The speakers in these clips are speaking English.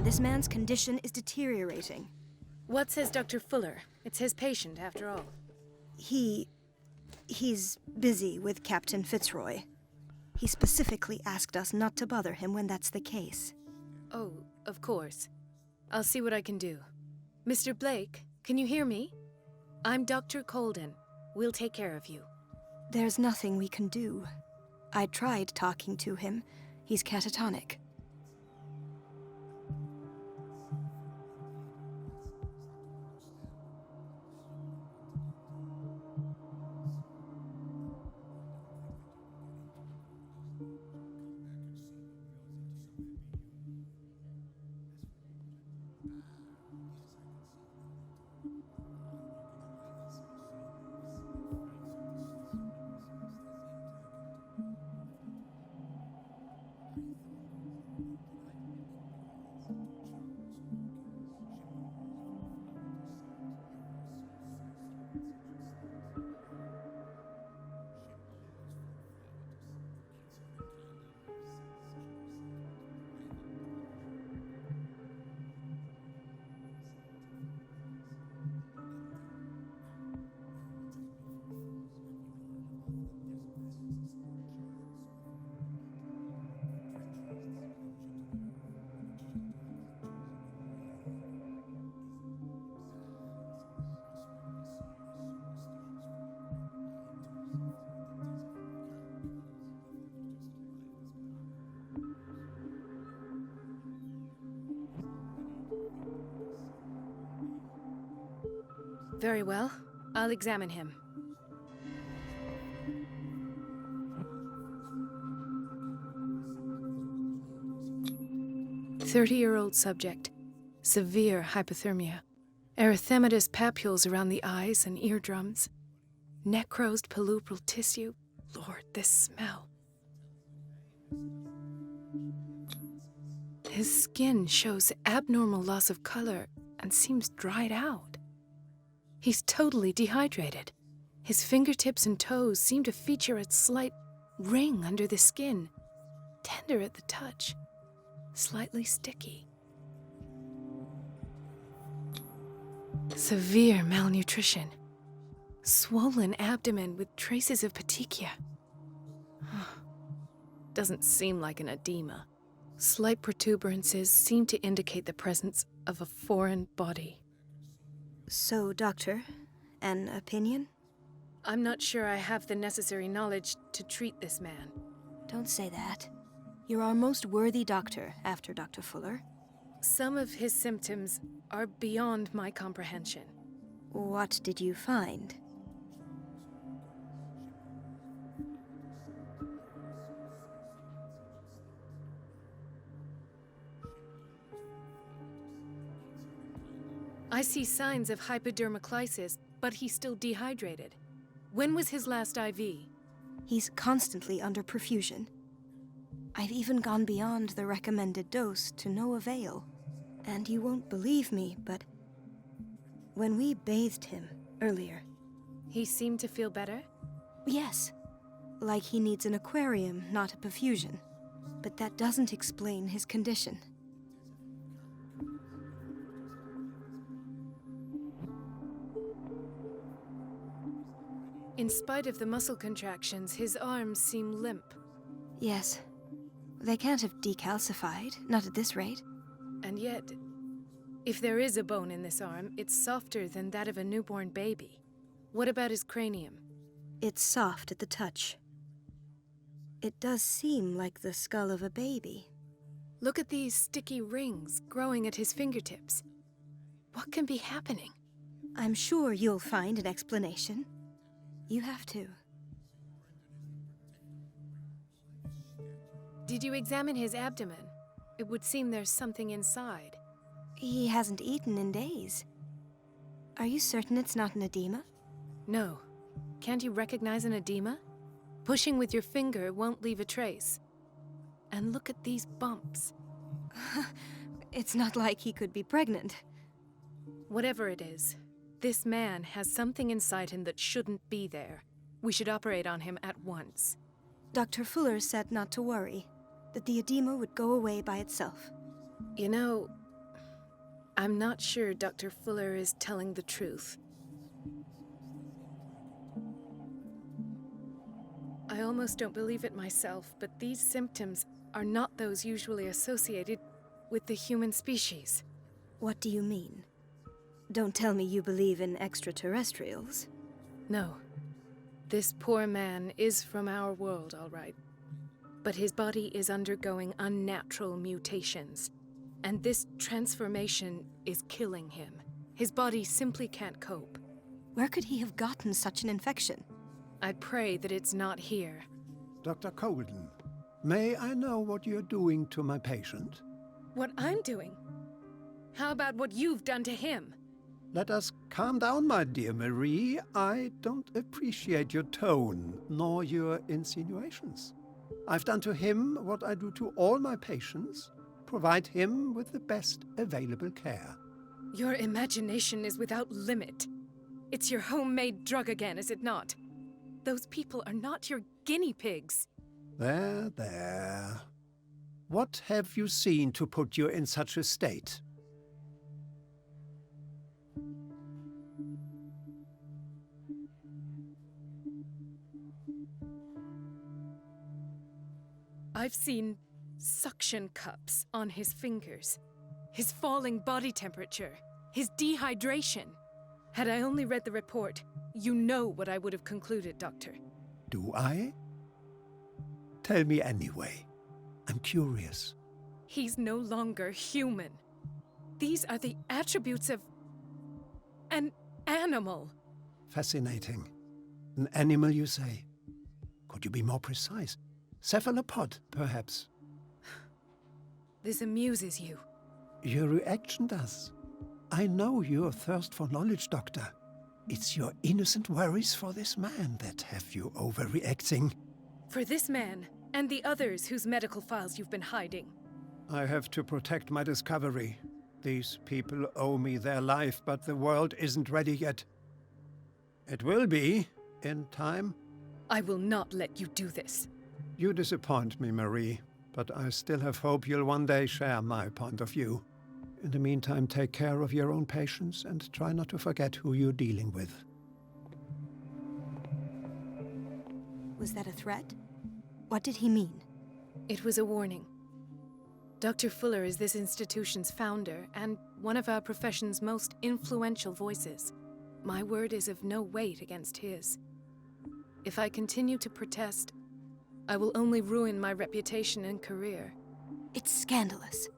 This man's condition is deteriorating. What says Dr. Fuller? It's his patient, after all. He's busy with Captain Fitzroy. He specifically asked us not to bother him when that's the case. Oh, of course. I'll see what I can do. Mr. Blake, can you hear me? I'm Dr. Colden. We'll take care of you. There's nothing we can do. I tried talking to him. He's catatonic. Very well. I'll examine him. "30-year-old subject. Severe hypothermia. Erythematous papules around the eyes and eardrums. Necrosed palpebral tissue. Lord, this smell. His skin shows abnormal loss of color and seems dried out. He's totally dehydrated. His fingertips and toes seem to feature a slight ring under the skin, tender at the touch, slightly sticky. Severe malnutrition. Swollen abdomen with traces of petechia. Doesn't seem like an edema. Slight protuberances seem to indicate the presence of a foreign body. So, Doctor, an opinion? I'm not sure I have the necessary knowledge to treat this man. Don't say that. You're our most worthy doctor after Dr. Fuller. Some of his symptoms are beyond my comprehension. What did you find? I see signs of hypodermoclysis, but he's still dehydrated. When was his last IV? He's constantly under perfusion. I've even gone beyond the recommended dose to no avail. And you won't believe me, but when we bathed him earlier... He seemed to feel better? Yes. Like he needs an aquarium, not a perfusion. But that doesn't explain his condition. In spite of the muscle contractions, his arms seem limp. Yes. They can't have decalcified, not at this rate. And yet, if there is a bone in this arm, it's softer than that of a newborn baby. What about his cranium? It's soft at the touch. It does seem like the skull of a baby. Look at these sticky rings growing at his fingertips. What can be happening? I'm sure you'll find an explanation. You have to. Did you examine his abdomen? It would seem there's something inside. He hasn't eaten in days. Are you certain it's not an edema? No. Can't you recognize an edema? Pushing with your finger won't leave a trace. And look at these bumps. It's not like he could be pregnant. Whatever it is, this man has something inside him that shouldn't be there. We should operate on him at once. Dr. Fuller said not to worry, that the edema would go away by itself. You know, I'm not sure Dr. Fuller is telling the truth. I almost don't believe it myself, but these symptoms are not those usually associated with the human species. What do you mean? Don't tell me you believe in extraterrestrials. No. This poor man is from our world, all right. But his body is undergoing unnatural mutations. And this transformation is killing him. His body simply can't cope. Where could he have gotten such an infection? I pray that it's not here. Dr. Kool, may I know what you're doing to my patient? What I'm doing? How about what you've done to him? Let us calm down, my dear Marie. I don't appreciate your tone, nor your insinuations. I've done to him what I do to all my patients. Provide him with the best available care. Your imagination is without limit. It's your homemade drug again, is it not? Those people are not your guinea pigs. There, there. What have you seen to put you in such a state? I've seen suction cups on his fingers, his falling body temperature, his dehydration. Had I only read the report, you know what I would have concluded, Doctor. Do I? Tell me anyway. I'm curious. He's no longer human. These are the attributes of an animal. Fascinating. An animal, you say? Could you be more precise? Cephalopod, perhaps? This amuses you. Your reaction does. I know your thirst for knowledge, Doctor. It's your innocent worries for this man that have you overreacting. For this man, and the others whose medical files you've been hiding. I have to protect my discovery. These people owe me their life, but the world isn't ready yet. It will be, in time. I will not let you do this. You disappoint me, Marie, but I still have hope you'll one day share my point of view. In the meantime, take care of your own patients and try not to forget who you're dealing with. Was that a threat? What did he mean? It was a warning. Dr. Fuller is this institution's founder and one of our profession's most influential voices. My word is of no weight against his. If I continue to protest, I will only ruin my reputation and career. It's scandalous.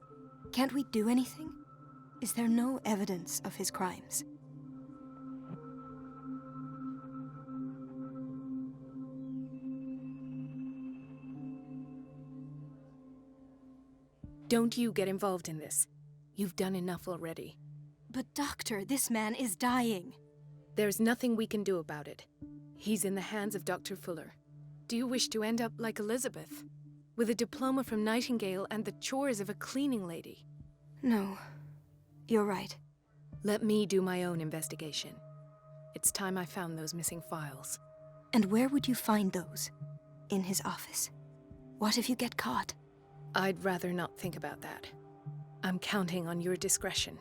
Can't we do anything? Is there no evidence of his crimes? Don't you get involved in this. You've done enough already. But doctor, this man is dying. There's nothing we can do about it. He's in the hands of Dr. Fuller. Do you wish to end up like Elizabeth? With a diploma from Nightingale and the chores of a cleaning lady? No. You're right. Let me do my own investigation. It's time I found those missing files. And where would you find those? In his office. What if you get caught? I'd rather not think about that. I'm counting on your discretion.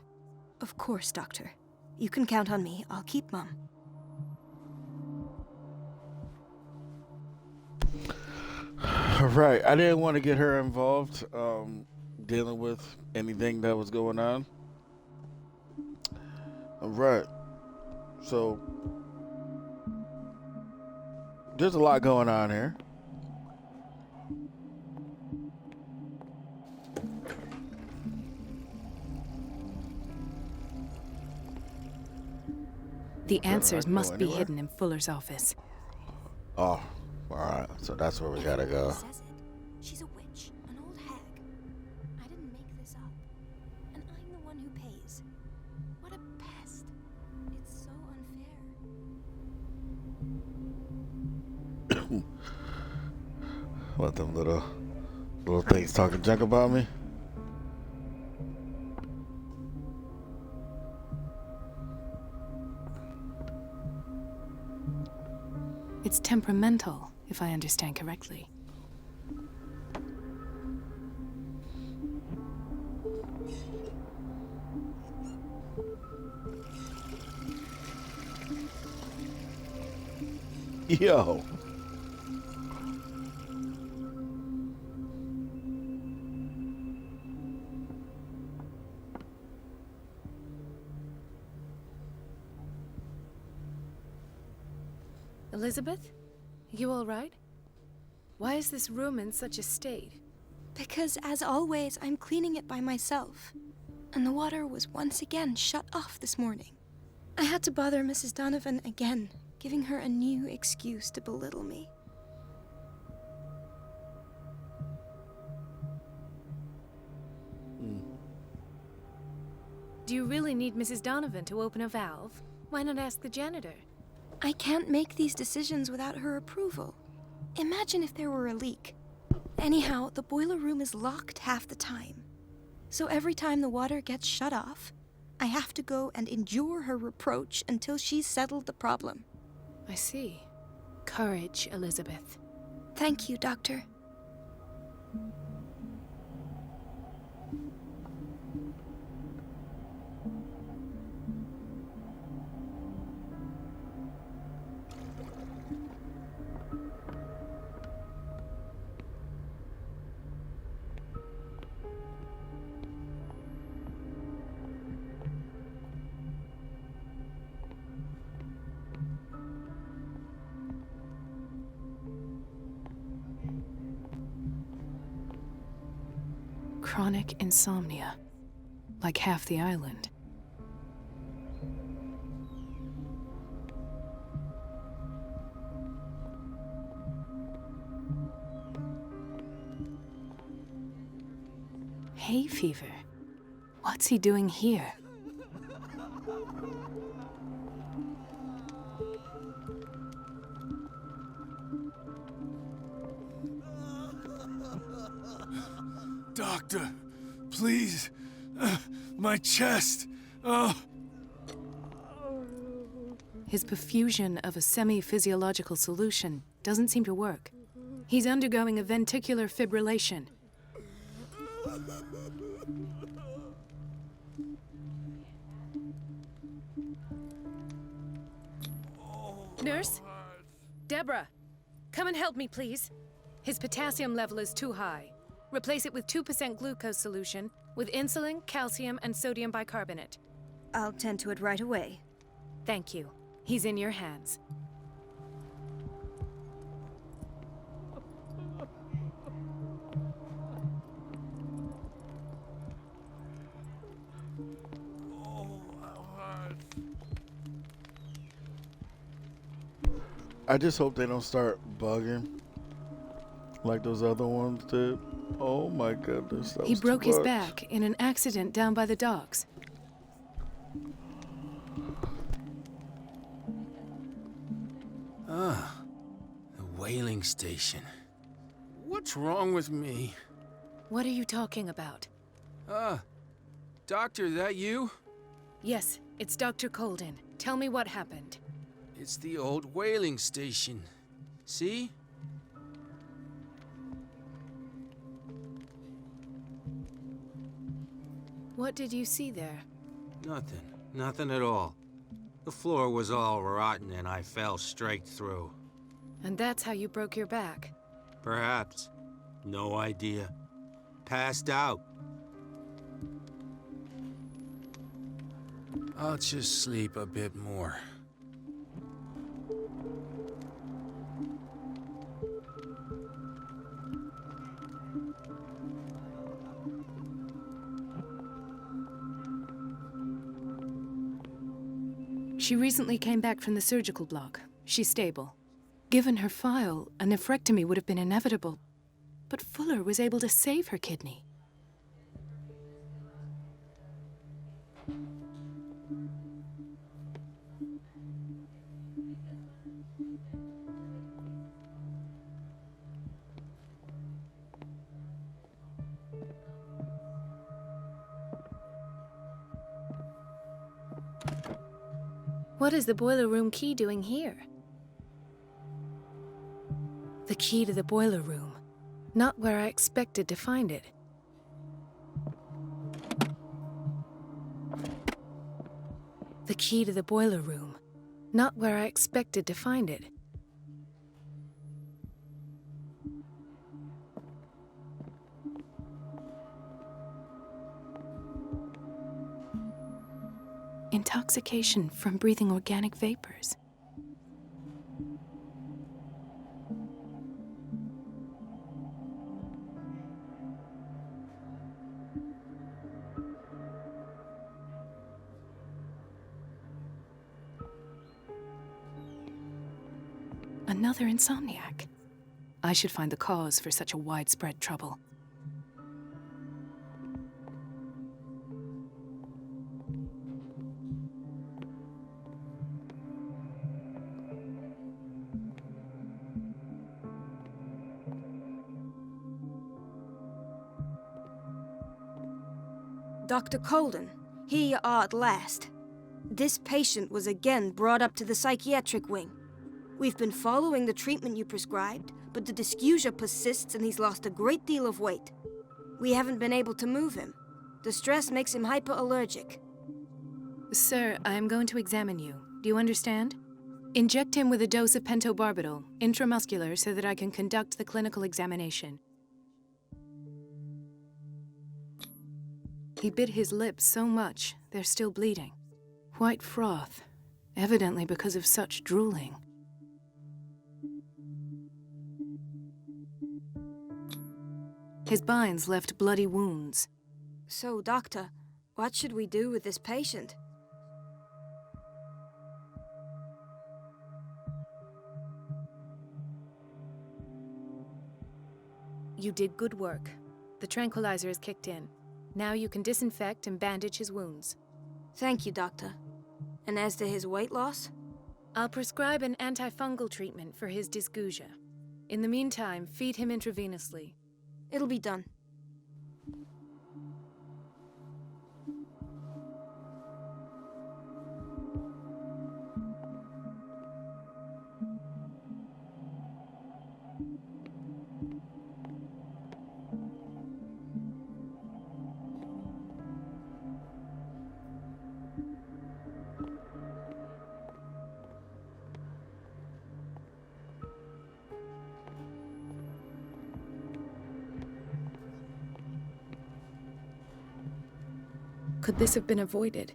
Of course, Doctor. You can count on me. I'll keep Mum. Right. I didn't want to get her involved dealing with anything that was going on. Right. So, there's a lot going on here. The answers must be hidden in Fuller's office. Oh, alright. So that's where we gotta go. Says it. She's a witch, an old hag. I didn't make this up. And I'm the one who pays. What a pest. It's so unfair. What, them little things talking junk about me? It's temperamental, if I understand correctly. Yo. Elizabeth? You all right? Why is this room in such a state? Because, as always, I'm cleaning it by myself. And the water was once again shut off this morning. I had to bother Mrs. Donovan again, giving her a new excuse to belittle me. Do you really need Mrs. Donovan to open a valve? Why not ask the janitor? I can't make these decisions without her approval. Imagine if there were a leak. Anyhow, the boiler room is locked half the time. So every time the water gets shut off, I have to go and endure her reproach until she's settled the problem. I see. Courage, Elizabeth. Thank you, Doctor. Chronic insomnia. Like half the island. Hay fever. What's he doing here? Doctor, please. My chest. His perfusion of a semi-physiological solution doesn't seem to work. He's undergoing a ventricular fibrillation. Nurse? Deborah, come and help me, please. His potassium level is too high. Replace it with 2% glucose solution with insulin, calcium, and sodium bicarbonate. I'll tend to it right away. Thank you. He's in your hands. I just hope they don't start bugging like those other ones did. Oh my goodness. That He was broke too his much. back in an accident down by the docks. Ah, the whaling station. What's wrong with me? What are you talking about? Doctor, that you? Yes, it's Dr. Colden. Tell me what happened. It's the old whaling station. See? What did you see there? Nothing. Nothing at all. The floor was all rotten and I fell straight through. And that's how you broke your back. Perhaps. No idea. Passed out. I'll just sleep a bit more. She recently came back from the surgical block. She's stable. Given her file, a nephrectomy would have been inevitable. But Fuller was able to save her kidney. What is the boiler room key doing here? The key to the boiler room. Not where I expected to find it. The key to the boiler room. Not where I expected to find it. Intoxication from breathing organic vapors. Another insomniac. I should find the cause for such a widespread trouble. Dr. Colden, here you are at last. This patient was again brought up to the psychiatric wing. We've been following the treatment you prescribed, but the dysgeusia persists and he's lost a great deal of weight. We haven't been able to move him. The stress makes him hyperallergic. Sir, I am going to examine you. Do you understand? Inject him with a dose of pentobarbital, intramuscular, so that I can conduct the clinical examination. He bit his lips so much, they're still bleeding. White froth, evidently because of such drooling. His binds left bloody wounds. So, Doctor, what should we do with this patient? You did good work. The tranquilizer is kicked in. Now you can disinfect and bandage his wounds. Thank you, Doctor. And as to his weight loss? I'll prescribe an antifungal treatment for his dysgeusia. In the meantime, feed him intravenously. It'll be done. Could this have been avoided?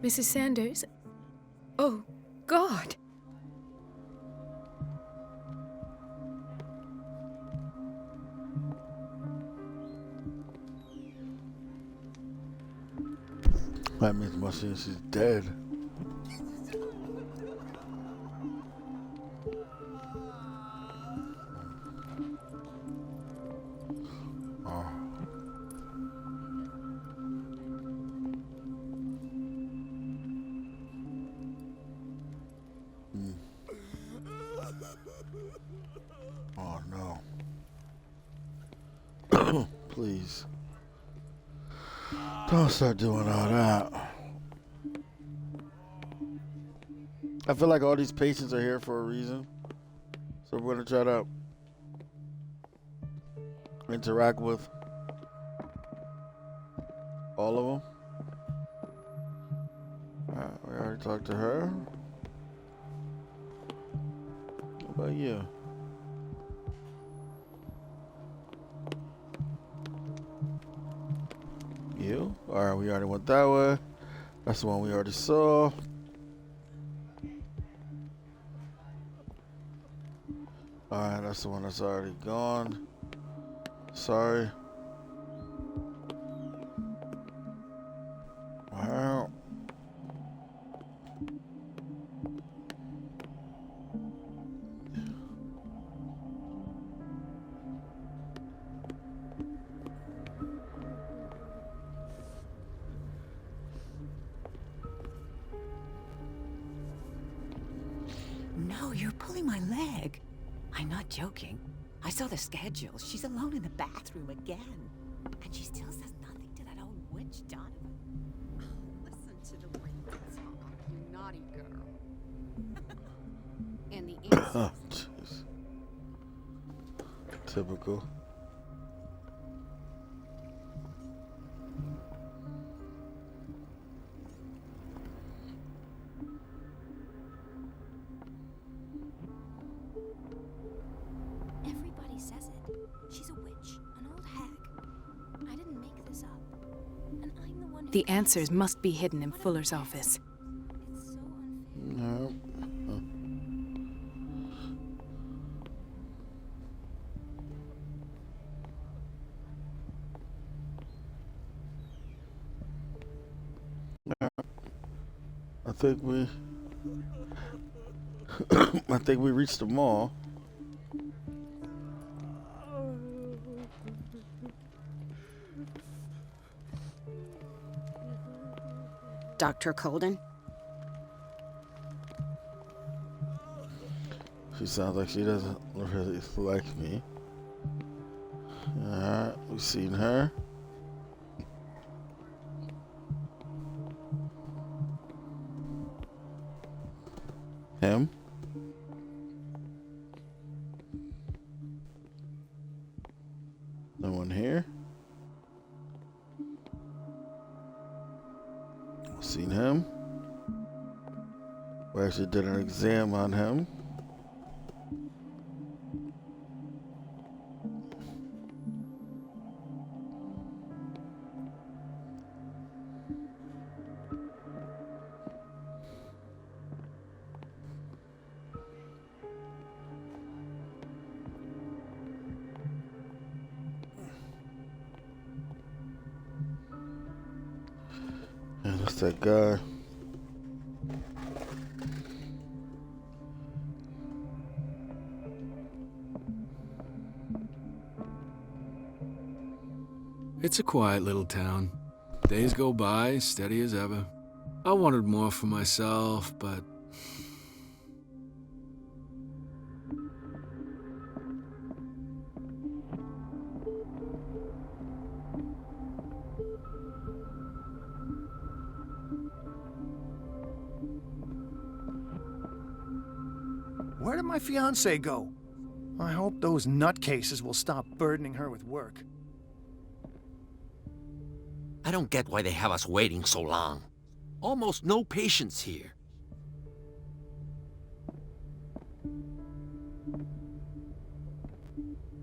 Mrs. Sanders? Oh, God! That means my sense she's dead. Oh no. Please. Don't start doing all that. I feel like all these patients are here for a reason. So we're gonna try to interact with all of them. Alright, we already talked to her. What about you? You? Alright, we already went that way. That's the one we already saw. Alright, that's the one that's already gone. Sorry. Wow. No, you're pulling my leg. I'm not joking. I saw the schedule. She's alone in the bathroom again. And she still says nothing to that old witch, Donovan. Listen to the way you talk, you naughty girl. And the Oh, answer. jeez. Typical. The answers must be hidden in Fuller's office. No. I think we I think we reached the mall. Dr. Colden? She sounds like she doesn't really like me. Alright, we've seen her. Him. No one here. Seen him. We actually did an exam on him. And that's that guy. It's a quiet little town. Days go by, steady as ever. I wanted more for myself, but... Where did my fiancée go? I hope those nutcases will stop burdening her with work. I don't get why they have us waiting so long. Almost no patience here.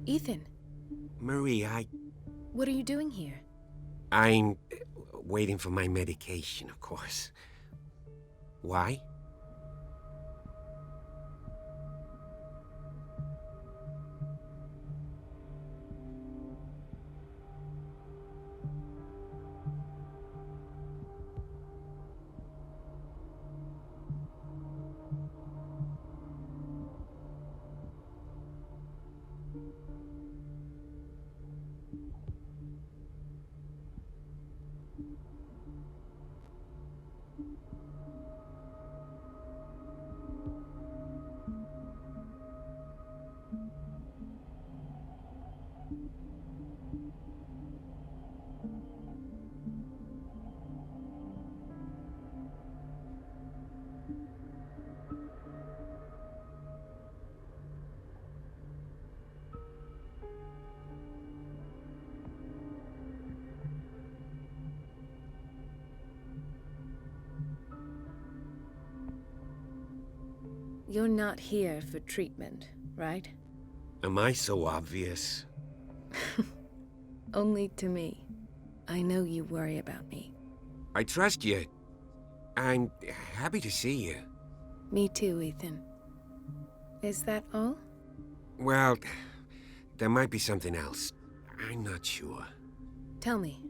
Ethan, Marie, what are you doing here? I'm waiting for my medication, of course. Why? You're not here for treatment, right? Am I so obvious? Only to me. I know you worry about me. I trust you. I'm happy to see you. Me too, Ethan. Is that all? Well, there might be something else. I'm not sure. Tell me.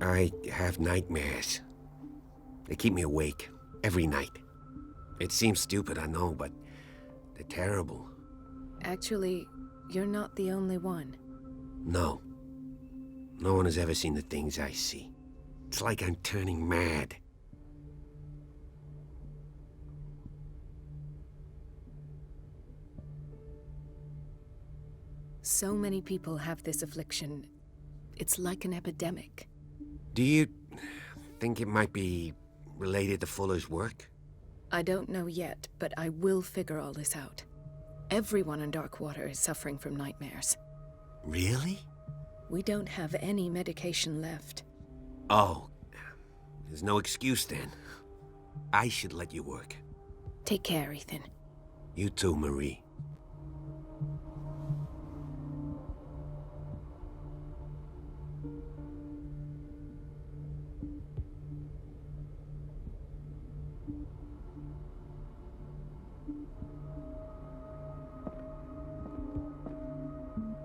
I have nightmares. They keep me awake every night. It seems stupid, I know, but they're terrible. Actually, you're not the only one. No. No one has ever seen the things I see. It's like I'm turning mad. So many people have this affliction. It's like an epidemic. Do you think it might be related to Fuller's work? I don't know yet, but I will figure all this out. Everyone in Darkwater is suffering from nightmares. Really? We don't have any medication left. Oh, there's no excuse then. I should let you work. Take care, Ethan. You too, Marie.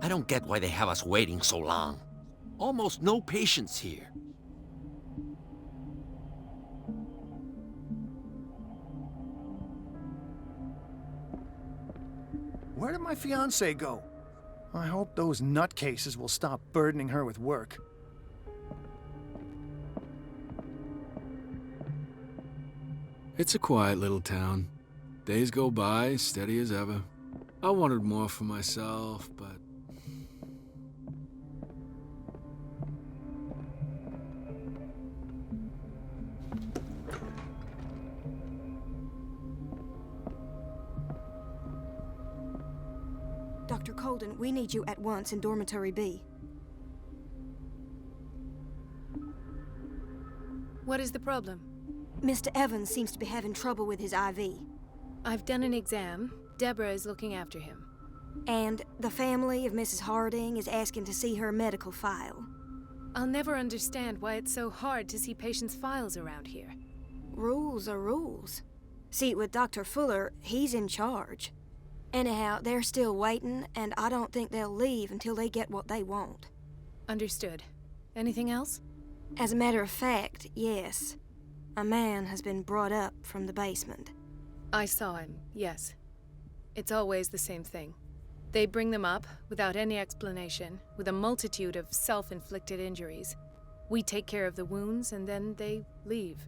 I don't get why they have us waiting so long. Almost no patients here. Where did my fiancée go? I hope those nutcases will stop burdening her with work. It's a quiet little town. Days go by, steady as ever. I wanted more for myself, but... Dr. Colden, we need you at once in Dormitory B. What is the problem? Mr. Evans seems to be having trouble with his IV. I've done an exam. Deborah is looking after him. And the family of Mrs. Harding is asking to see her medical file. I'll never understand why it's so hard to see patients' files around here. Rules are rules. See, with Dr. Fuller, he's in charge. Anyhow, they're still waiting, and I don't think they'll leave until they get what they want. Understood. Anything else? As a matter of fact, yes. A man has been brought up from the basement. I saw him, yes. It's always the same thing. They bring them up, without any explanation, with a multitude of self-inflicted injuries. We take care of the wounds, and then they leave.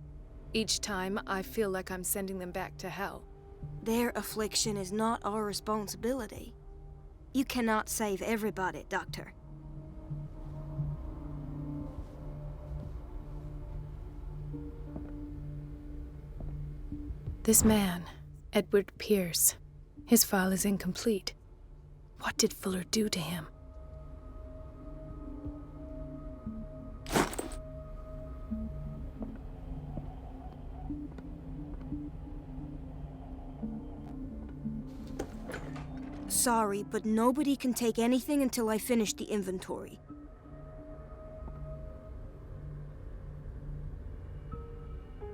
Each time, I feel like I'm sending them back to hell. Their affliction is not our responsibility. You cannot save everybody, Doctor. This man, Edward Pierce, his file is incomplete. What did Fuller do to him? Sorry, but nobody can take anything until I finish the inventory.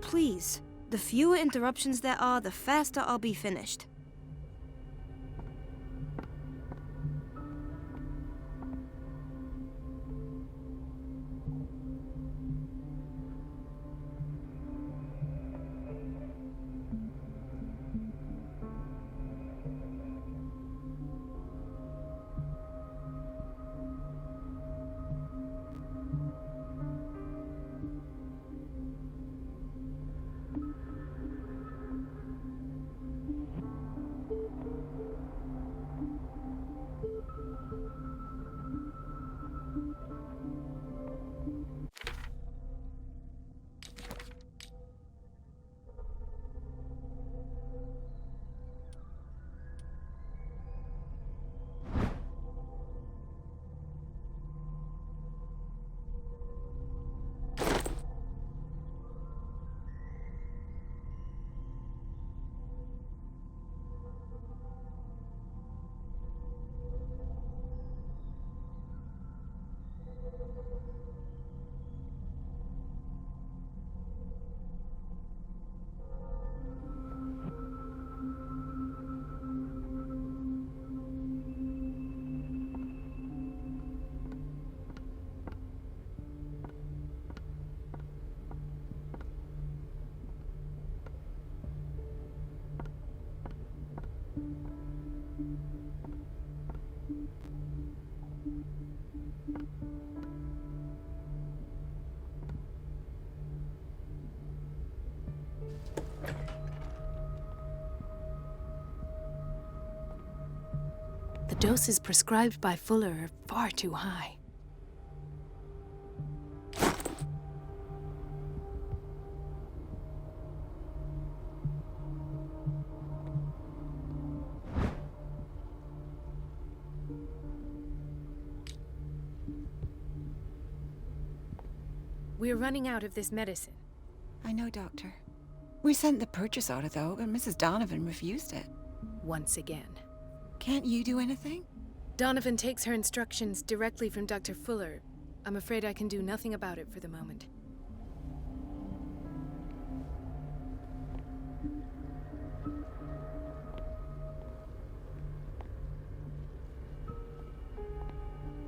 Please, the fewer interruptions there are, the faster I'll be finished. The doses prescribed by Fuller are far too high. We're running out of this medicine. I know, Doctor. We sent the purchase order, though, and Mrs. Donovan refused it. Once again. Can't you do anything? Donovan takes her instructions directly from Dr. Fuller. I'm afraid I can do nothing about it for the moment.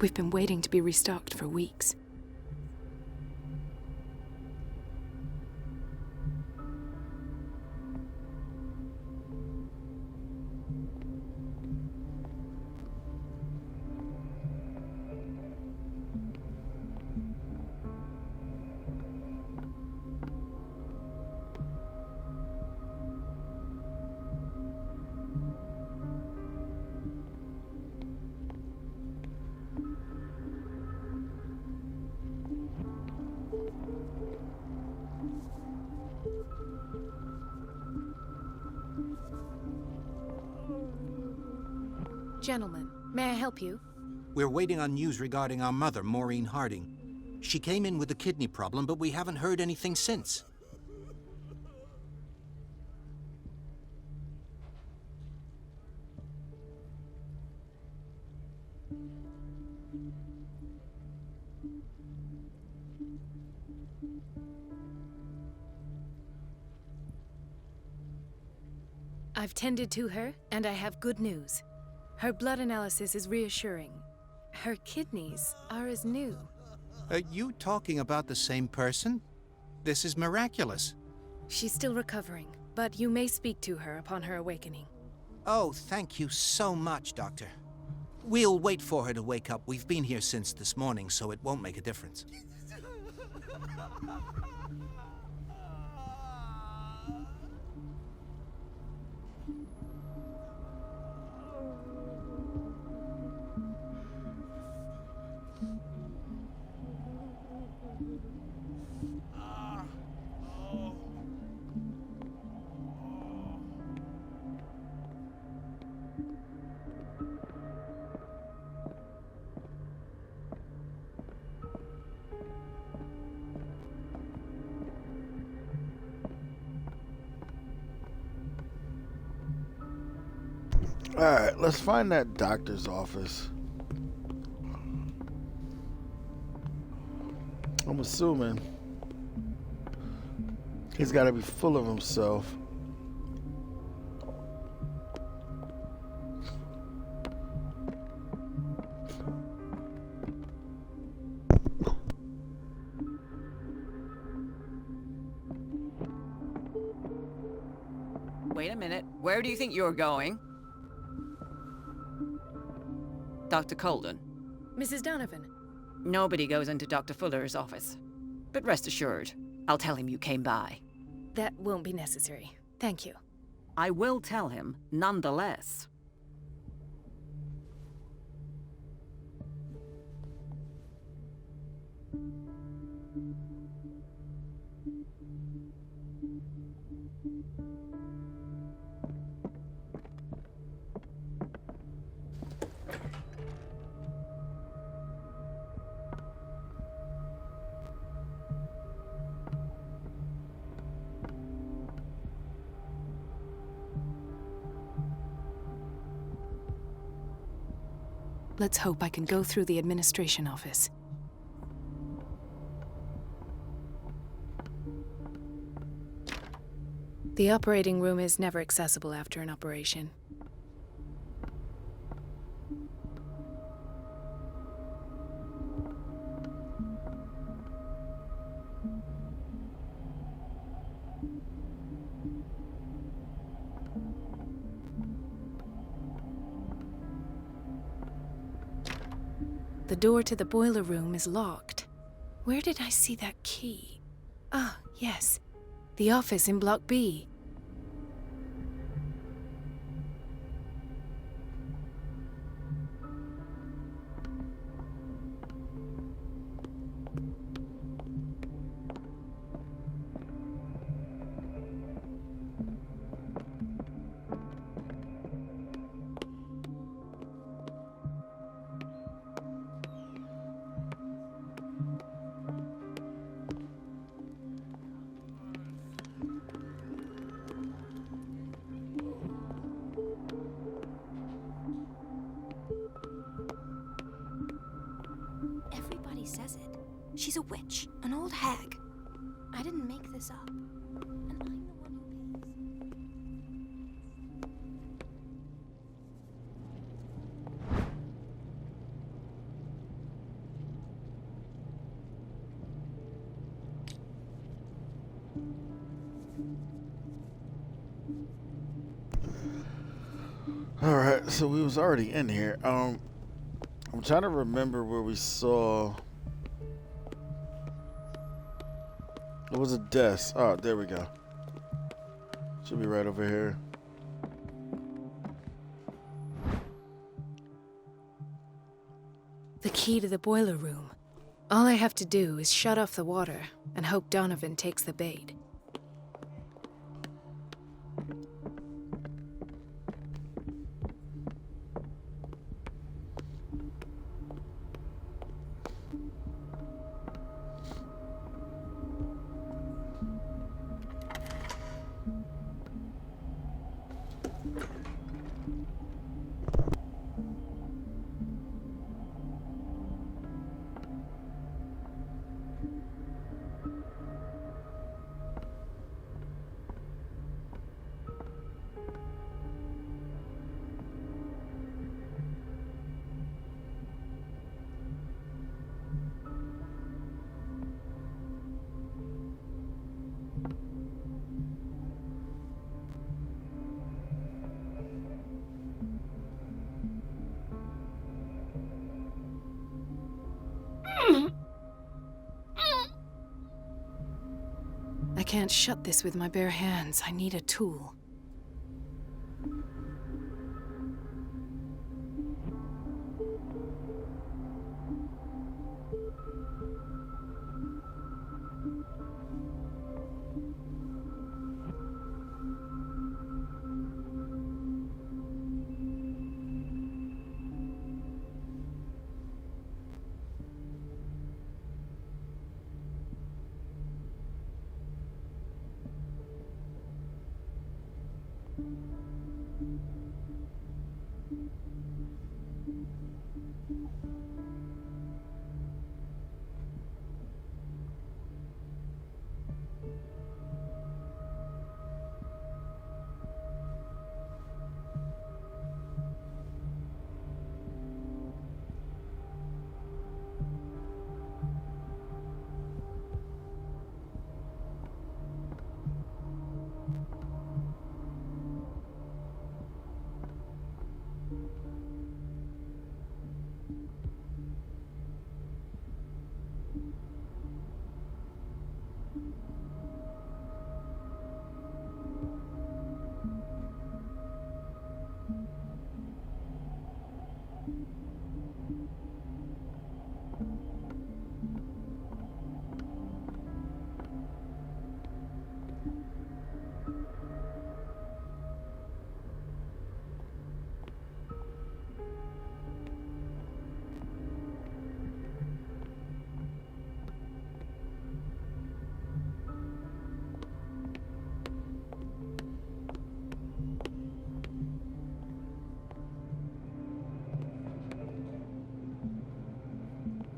We've been waiting to be restocked for weeks. Gentlemen, may I help you? We're waiting on news regarding our mother, Maureen Harding. She came in with a kidney problem, but we haven't heard anything since. I've tended to her, and I have good news. Her blood analysis is reassuring. Her kidneys are as new. Are you talking about the same person? This is miraculous. She's still recovering, but you may speak to her upon her awakening. Oh, thank you so much, Doctor. We'll wait for her to wake up. We've been here since this morning, so it won't make a difference. Alright, let's find that doctor's office. I'm assuming he's got to be full of himself. Wait a minute. Where do you think you're going? Dr. Colden. Mrs. Donovan. Nobody goes into Dr. Fuller's office. But rest assured, I'll tell him you came by. That won't be necessary. Thank you. I will tell him, nonetheless. Let's hope I can go through the administration office. The operating room is never accessible after an operation. The door to the boiler room is locked. Where did I see that key? Ah, yes. The office in Block B. Everybody says it. She's a witch, an old hag. I didn't make this up. And I'm the one who pays. Alright, so we was already in here. I'm trying to remember where we saw... It was a desk. Oh, there we go. Should be right over here. The key to the boiler room. All I have to do is shut off the water and hope Donovan takes the bait. I can't shut this with my bare hands. I need a tool.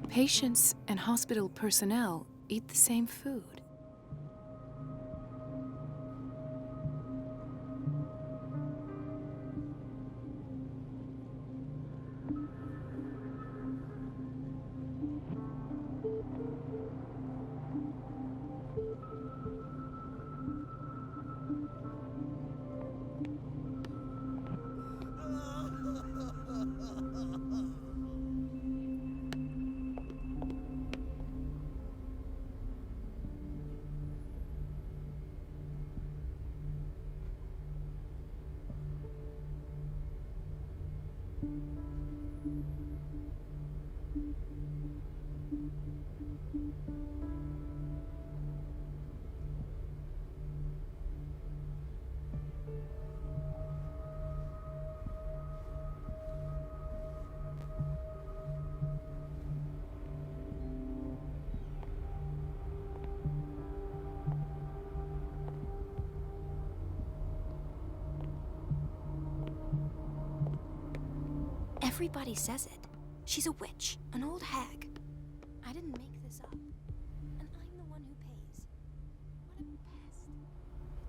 Patients and hospital personnel eat the same food. Everybody says it. She's a witch, an old hag. I didn't make this up. And I'm the one who pays. What a pest.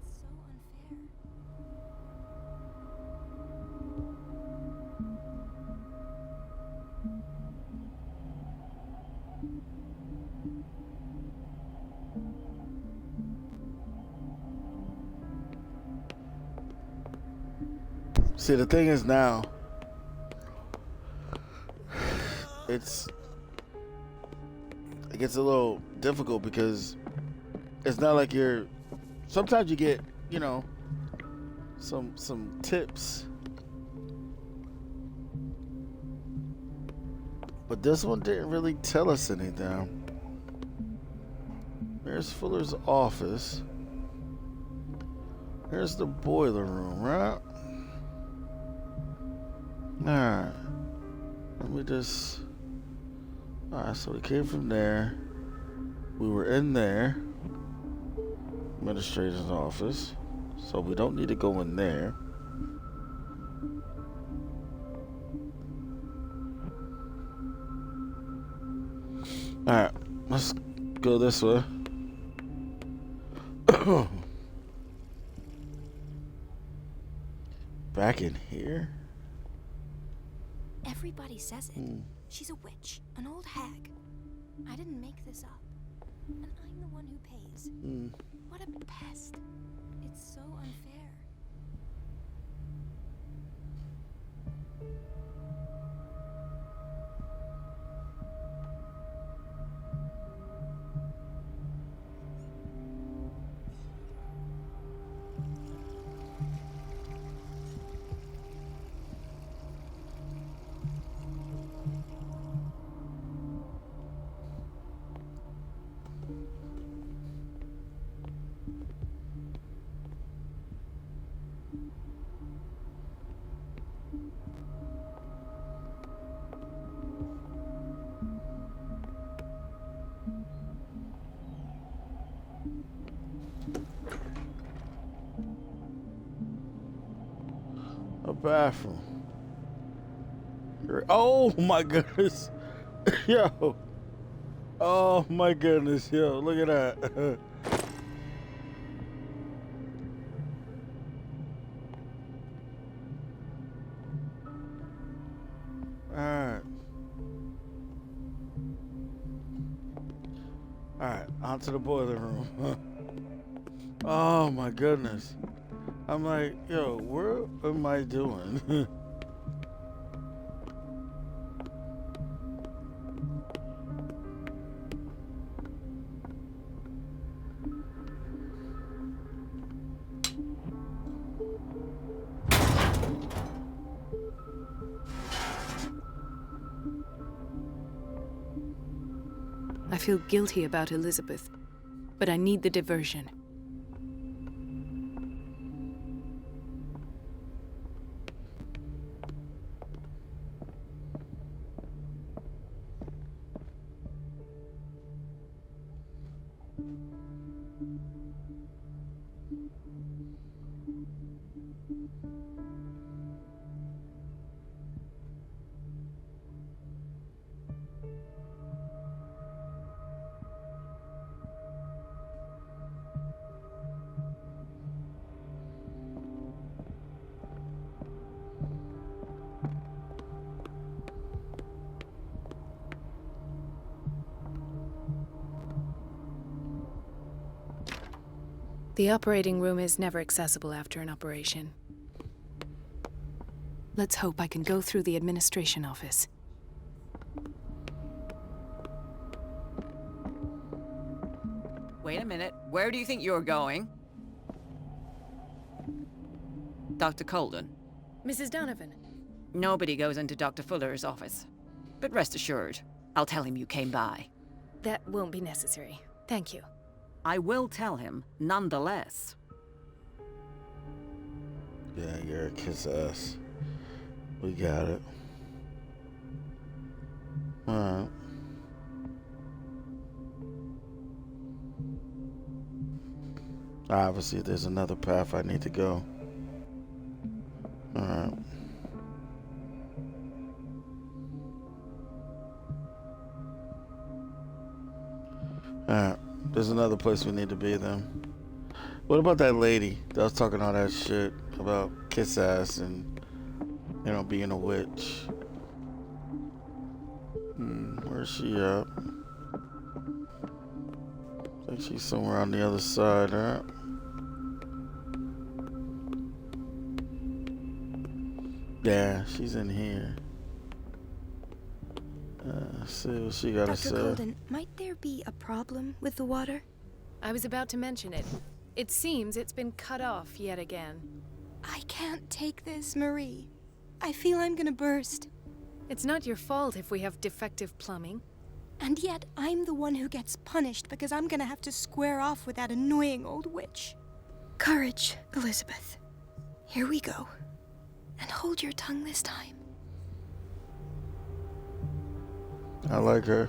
It's so unfair. See, the thing is now, it gets a little difficult because it's not like you're. Sometimes you get, you know, some tips, but this one didn't really tell us anything. There's Fuller's office. Here's the boiler room, right? Alright. Let me just... Alright, so we came from there. We were in there. Administrator's office. So we don't need to go in there. Alright, let's go this way. Back in here? Everybody says it. She's a witch, an old hag. I didn't make this up. And I'm the one who pays. What a pest. It's so unfair. A bathroom. Oh my goodness. Yo. Oh my goodness. Yo, look at that. Alright. Alright, onto the boiler room. Oh my goodness. I'm like, yo, what am I doing? I feel guilty about Elizabeth, but I need the diversion. The operating room is never accessible after an operation. Let's hope I can go through the administration office. Wait a minute. Where do you think you're going? Dr. Colden. Mrs. Donovan. Nobody goes into Dr. Fuller's office. But rest assured, I'll tell him you came by. That won't be necessary. Thank you. I will tell him, nonetheless. Yeah, you're a kiss ass. We got it. Alright. Obviously, there's another path I need to go. Alright. Alright. There's another place we need to be then. What about that lady that was talking all that shit about kiss ass and, you know, being a witch? Where's she at? I think she's somewhere on the other side, right? Yeah, she's in here. See what she got to Dr. say. Golden, might there be a problem with the water? I was about to mention it. It seems it's been cut off yet again. I can't take this, Marie. I feel I'm gonna burst. It's not your fault if we have defective plumbing. And yet, I'm the one who gets punished because I'm gonna have to square off with that annoying old witch. Courage, Elizabeth. Here we go. And hold your tongue this time. I like her.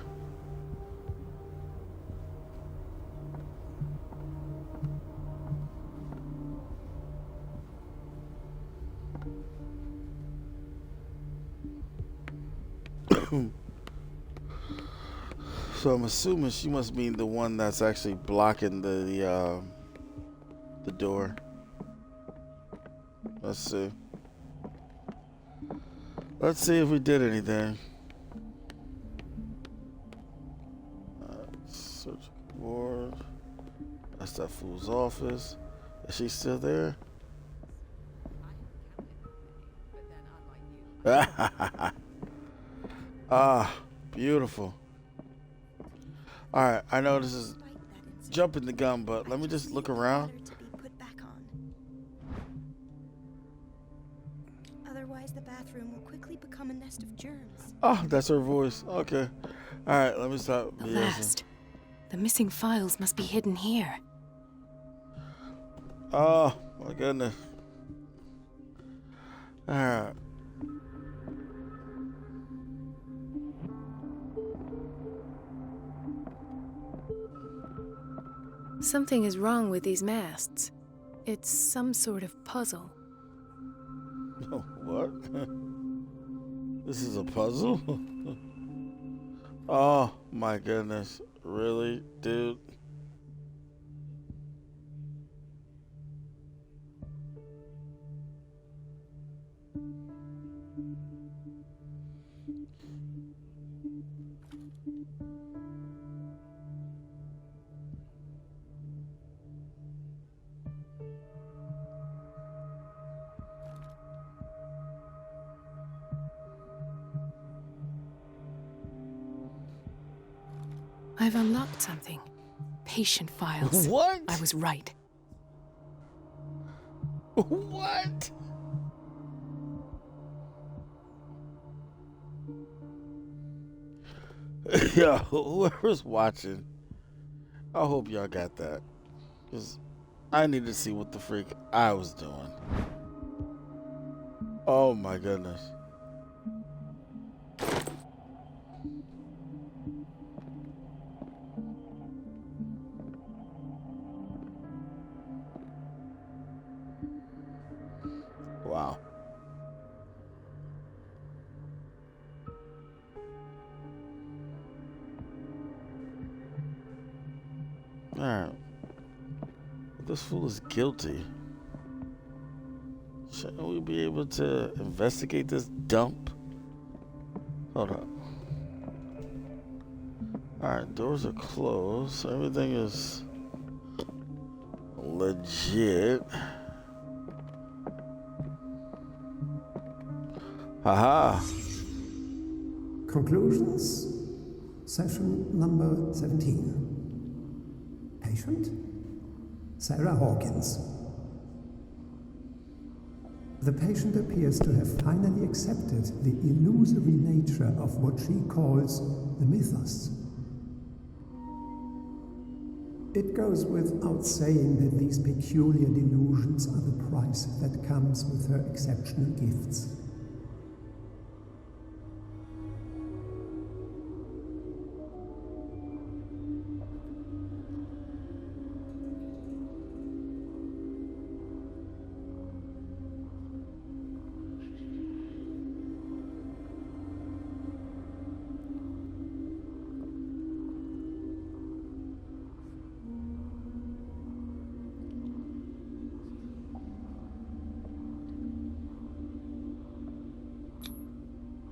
So I'm assuming she must be the one that's actually blocking the door. Let's see. Let's see if we did anything. Search board. That's that fool's office. Is she still there? Ah, beautiful. Alright, I know this is jumping the gun, but let me just look around. Otherwise, the bathroom will quickly become a nest of germs. Oh, that's her voice. Okay. Alright, let me stop. At last. The missing files must be hidden here. Oh, my goodness. Alright. Something is wrong with these masts. It's some sort of puzzle. What? This is a puzzle? Oh, my goodness. Really, dude? I've unlocked something. Patient files. What? I was right. What? Yo, whoever's watching, I hope y'all got that. Because I need to see what the freak I was doing. Oh my goodness. Wow. Alright. This fool is guilty. Shouldn't we be able to investigate this dump? Hold up. Alright, doors are closed. Everything is legit. Haha. Conclusions. Session number 17. Patient? Sarah Hawkins. The patient appears to have finally accepted the illusory nature of what she calls the mythos. It goes without saying that these peculiar delusions are the price that comes with her exceptional gifts.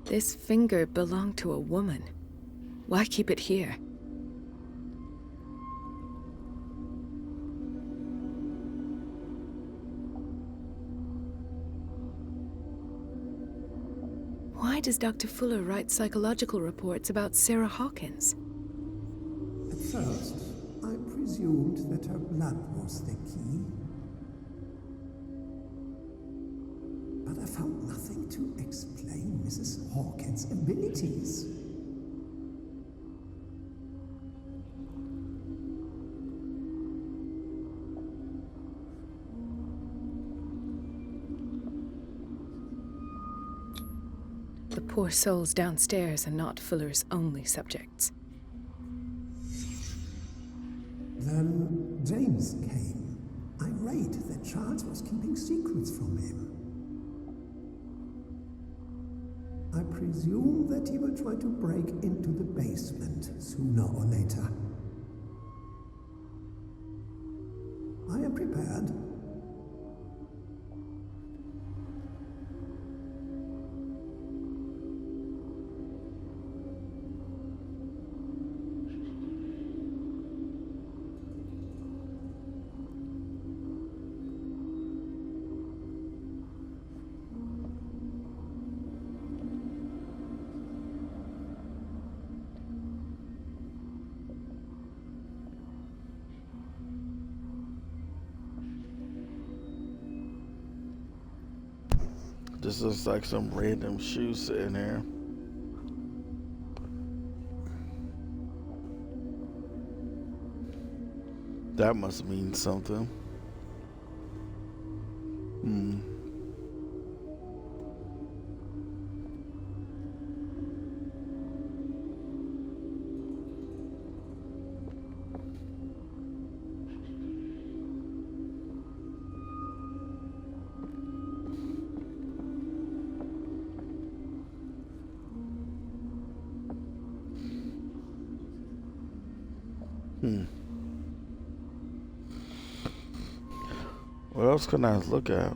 This finger belonged to a woman. Why keep it here? Why does Dr. Fuller write psychological reports about Sarah Hawkins? At first, I presumed that her blood was the key. But I found nothing to explain Mrs. Hawkins' abilities. The poor souls downstairs are not Fuller's only subjects. Then James came, irate that Charles was keeping secrets from him. I presume that he will try to break into the basement sooner or later. I am prepared. This looks like some random shoe sitting here. That must mean something. What else can I look at?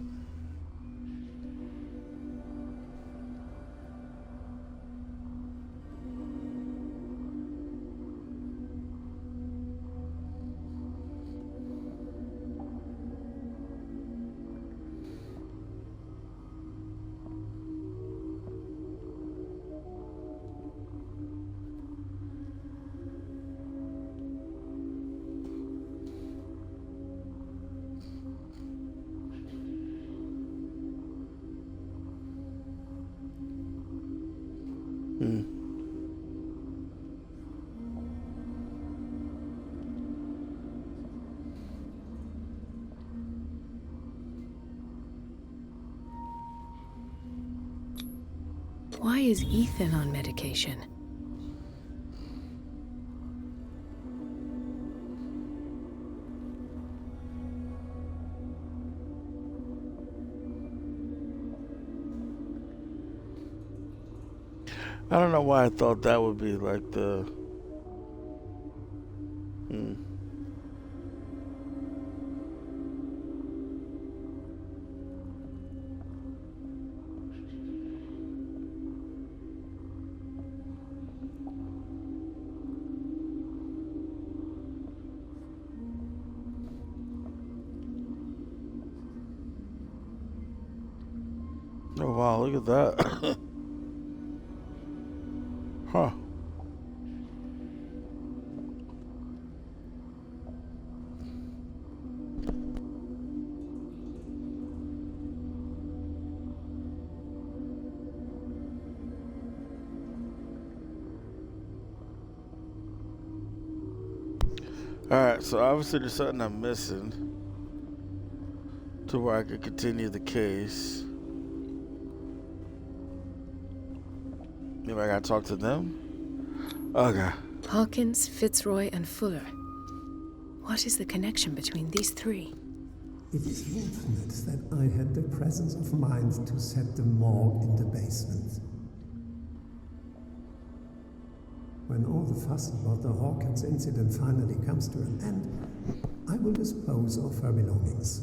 Why is Ethan on medication? I don't know why I thought that would be like the... Oh wow, look at that. Huh. Alright, so obviously there's something I'm missing to where I could continue the case. Maybe I gotta talk to them? Okay. Hawkins, Fitzroy, and Fuller. What is the connection between these three? It is fortunate that I had the presence of mind to set the morgue in the basement. When all the fuss about the Hawkins incident finally comes to an end, I will dispose of her belongings.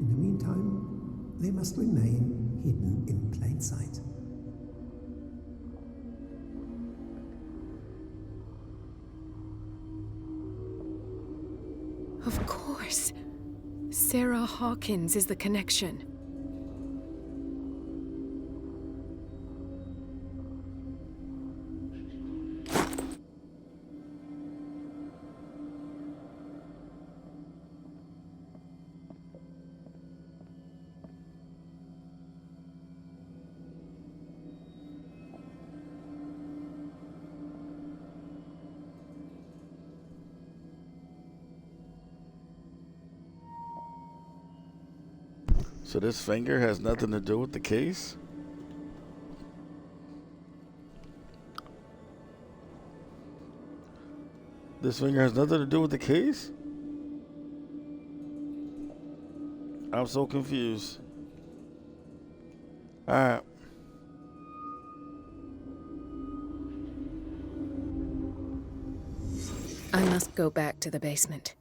In the meantime, they must remain hidden in plain sight. Of course. Sarah Hawkins is the connection. So this finger has nothing to do with the case? This finger has nothing to do with the case? I'm so confused. Alright. I must go back to the basement.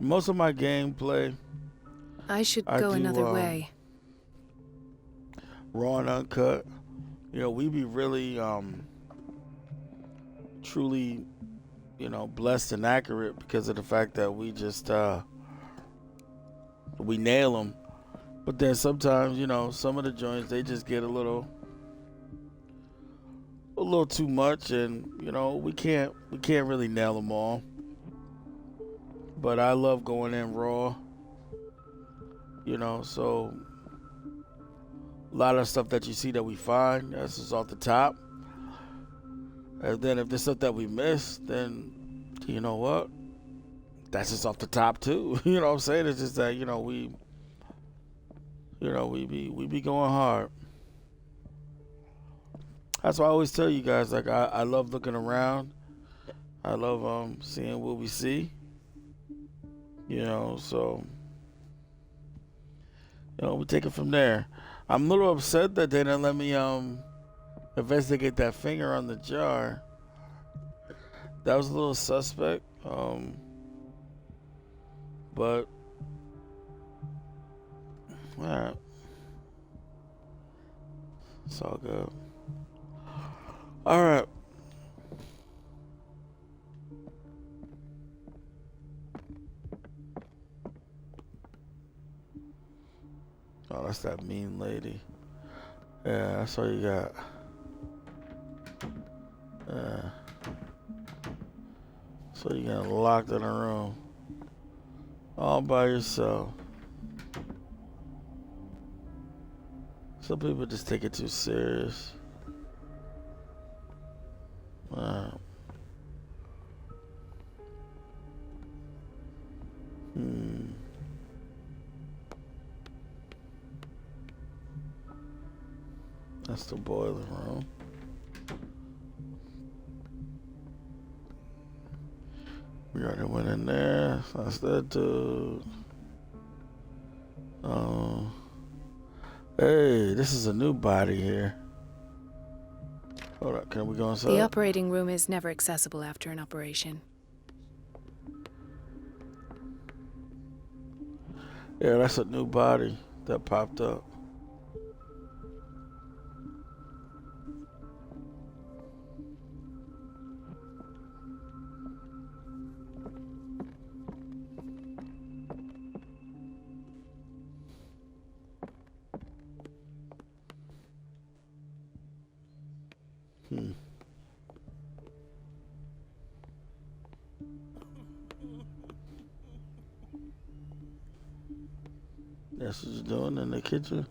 Most of my gameplay, I should go another way. Raw and uncut. You know, we be really, truly, you know, blessed and accurate because of the fact that we just, we nail them. But then sometimes, you know, some of the joints, they just get a little too much, and you know, we can't really nail them all. But I love going in raw, you know, so a lot of stuff that you see that we find, that's just off the top. And then if there's stuff that we miss, then you know what? That's just off the top too. You know what I'm saying? It's just that, you know, we be going hard. That's why I always tell you guys, like, I love looking around. I love seeing what we see. You know, so, you know, we take it from there. I'm a little upset that they didn't let me investigate that finger on the jar. That was a little suspect. But alright. It's all good. Alright. Oh, that's that mean lady. Yeah, that's all you got. Yeah. So you got locked in a room. All by yourself. Some people just take it too serious. Wow. That's the boiler room. We already went in there. That's that dude. Oh. Hey, this is a new body here. Hold on, can we go inside? The operating room is never accessible after an operation. Yeah, that's a new body that popped up. That's what you're doing in the kitchen?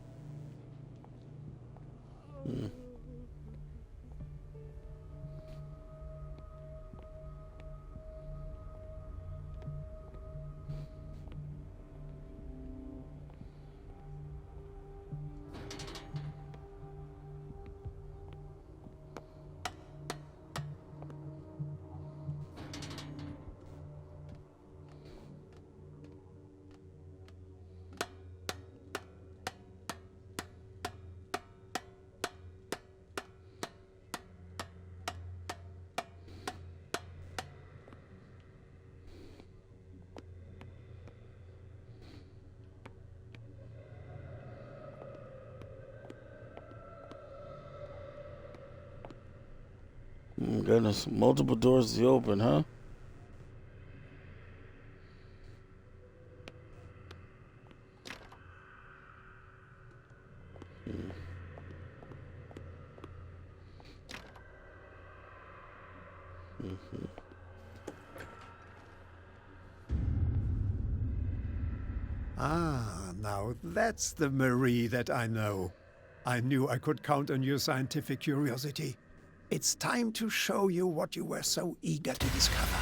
Goodness, multiple doors to open, huh? Ah, now that's the Marie that I know. I knew I could count on your scientific curiosity. It's time to show you what you were so eager to discover.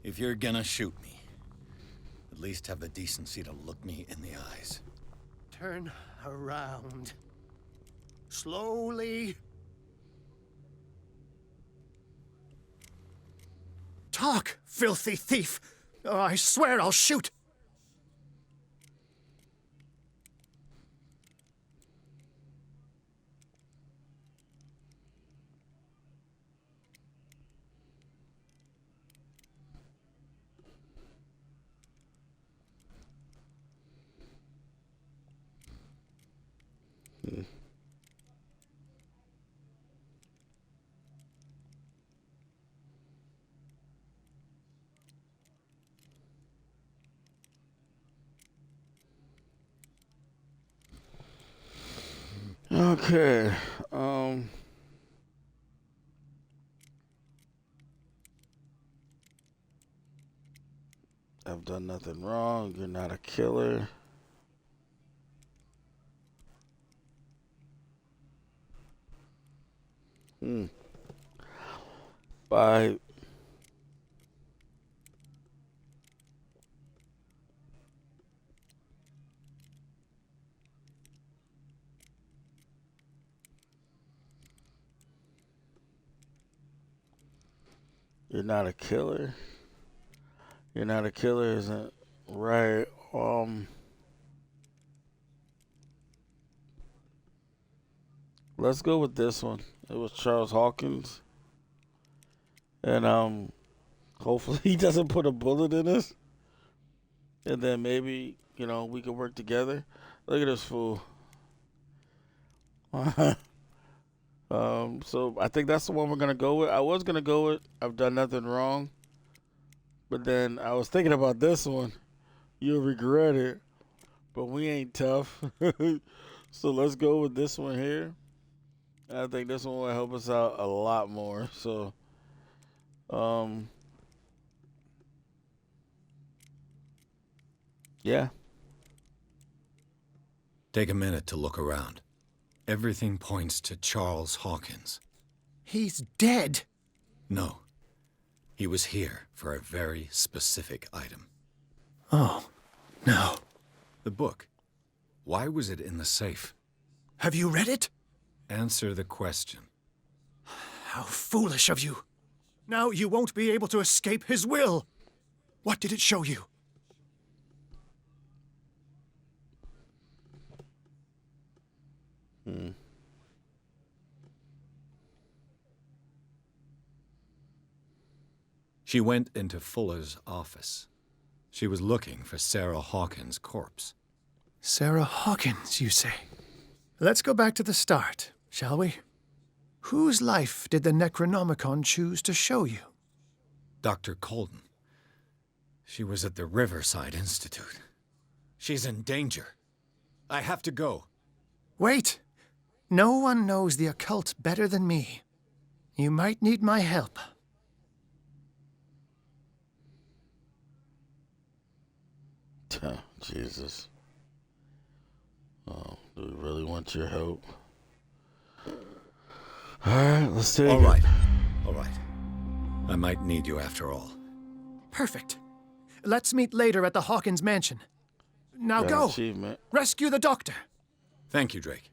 If you're gonna shoot me, at least have the decency to look me in the eyes. Turn around. Slowly. Talk, filthy thief! Oh, I swear I'll shoot! Okay. I've done nothing wrong. You're not a killer. Bye. You're not a killer. You're not a killer isn't right. Let's go with this one. It was Charles Hawkins. And hopefully he doesn't put a bullet in us. And then maybe, we can work together. Look at this fool. So I think that's the one we're gonna go with. I was gonna go with I've done nothing wrong. But then I was thinking about this one. You'll regret it. But we ain't tough. So let's go with this one here. I think this one will help us out a lot more. So, yeah. Take a minute to look around. Everything points to Charles Hawkins. He's dead! No. He was here for a very specific item. Oh, no. The book. Why was it in the safe? Have you read it? Answer the question. How foolish of you. Now you won't be able to escape his will. What did it show you? She went into Fuller's office. She was looking for Sarah Hawkins' corpse. Sarah Hawkins, you say? Let's go back to the start, shall we? Whose life did the Necronomicon choose to show you? Dr. Colden. She was at the Riverside Institute. She's in danger. I have to go. Wait! No one knows the occult better than me. You might need my help. Jesus. Oh, do we really want your help? Alright, let's take it. All right. I might need you after all. Perfect. Let's meet later at the Hawkins mansion. Now go! Achievement. Rescue the doctor! Thank you, Drake.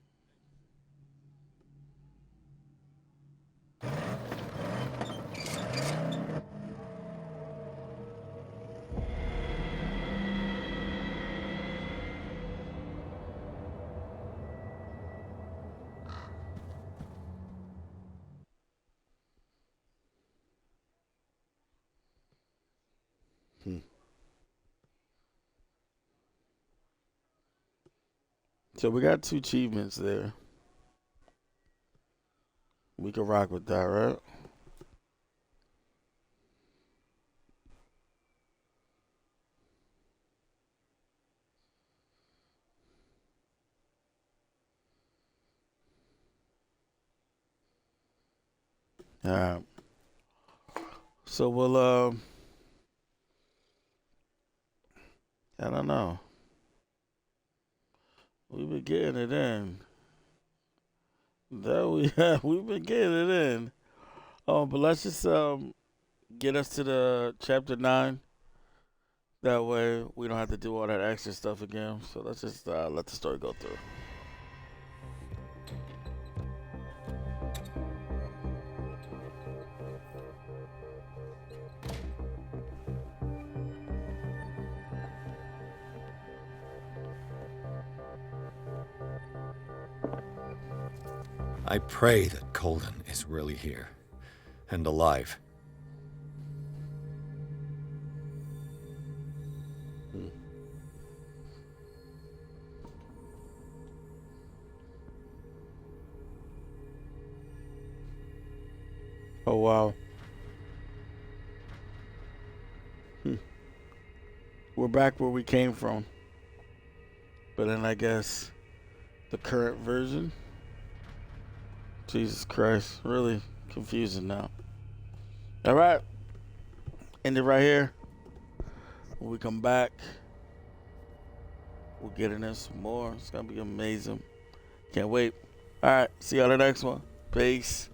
So we got 2 achievements there. We can rock with that, right? All right. So we'll, I don't know. We've been getting it in. We've been getting it in. Oh, but let's just get us to the chapter 9. That way we don't have to do all that extra stuff again. So let's just let the story go through. I pray that Colden is really here and alive. Oh, wow. We're back where we came from. But then I guess the current version. Jesus Christ. Really confusing now. All right. End it right here. When we come back, we'll get in there some more. It's going to be amazing. Can't wait. All right. See you on the next one. Peace.